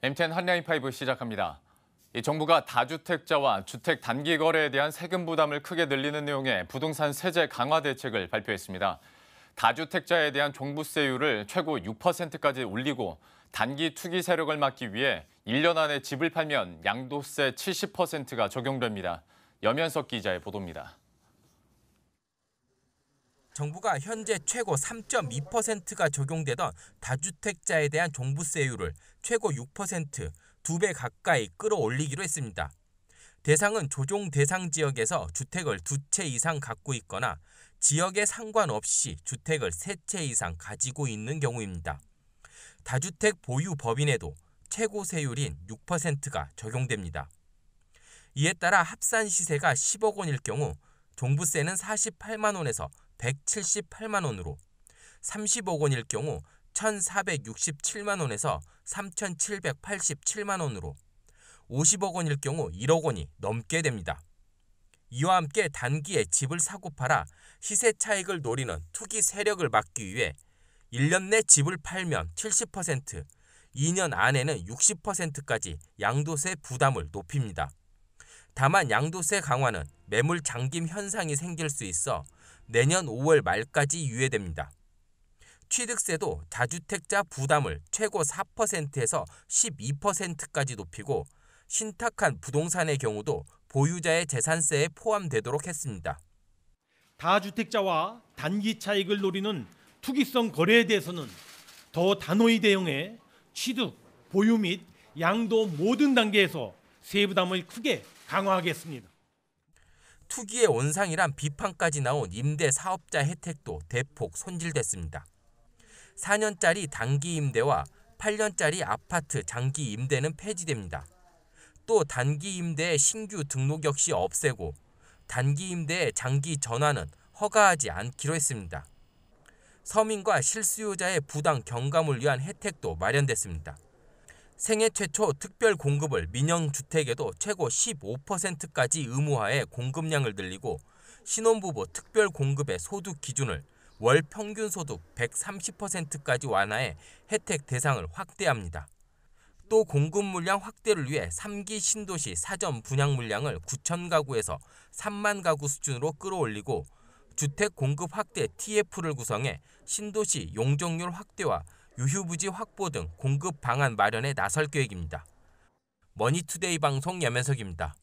MTN 한라인5 시작합니다. 정부가 다주택자와 주택 단기 거래에 대한 세금 부담을 크게 늘리는 내용의 부동산 세제 강화 대책을 발표했습니다. 다주택자에 대한 종부세율을 최고 6%까지 올리고 단기 투기 세력을 막기 위해 1년 안에 집을 팔면 양도세 70%가 적용됩니다. 염현석 기자의 보도입니다. 정부가 현재 최고 3.2%가 적용되던 다주택자에 대한 종부세율을 최고 6%, 2배 가까이 끌어올리기로 했습니다. 대상은 조정 대상 지역에서 주택을 2채 이상 갖고 있거나 지역에 상관없이 주택을 3채 이상 가지고 있는 경우입니다. 다주택 보유 법인에도 최고 세율인 6%가 적용됩니다. 이에 따라 합산 시세가 10억 원일 경우 종부세는 48만 원에서 178만 원으로, 30억 원일 경우 1,467만 원에서 3,787만 원으로, 50억 원일 경우 1억 원이 넘게 됩니다. 이와 함께 단기에 집을 사고 팔아 시세 차익을 노리는 투기 세력을 막기 위해 1년 내 집을 팔면 70%, 2년 안에는 60%까지 양도세 부담을 높입니다. 다만 양도세 강화는 매물 잠김 현상이 생길 수 있어 내년 5월 말까지 유예됩니다. 취득세도 다주택자 부담을 최고 4%에서 12%까지 높이고 신탁한 부동산의 경우도 보유자의 재산세에 포함되도록 했습니다. 다주택자와 단기 차익을 노리는 투기성 거래에 대해서는 더 단호히 대응해 취득, 보유 및 양도 모든 단계에서 세부담을 크게 강화하겠습니다. 투기의 온상이란 비판까지 나온 임대 사업자 혜택도 대폭 손질됐습니다. 4년짜리 단기 임대와 8년짜리 아파트 장기 임대는 폐지됩니다. 또 단기 임대의 신규 등록 역시 없애고 단기 임대의 장기 전환은 허가하지 않기로 했습니다. 서민과 실수요자의 부당 경감을 위한 혜택도 마련됐습니다. 생애 최초 특별 공급을 민영주택에도 최고 15%까지 의무화해 공급량을 늘리고 신혼부부 특별 공급의 소득 기준을 월 평균 소득 130%까지 완화해 혜택 대상을 확대합니다. 또 공급 물량 확대를 위해 3기 신도시 사전 분양 물량을 9천 가구에서 3만 가구 수준으로 끌어올리고 주택 공급 확대 TF를 구성해 신도시 용적률 확대와 유휴부지 확보 등 공급 방안 마련에 나설 계획입니다. 머니투데이 방송 염현석입니다.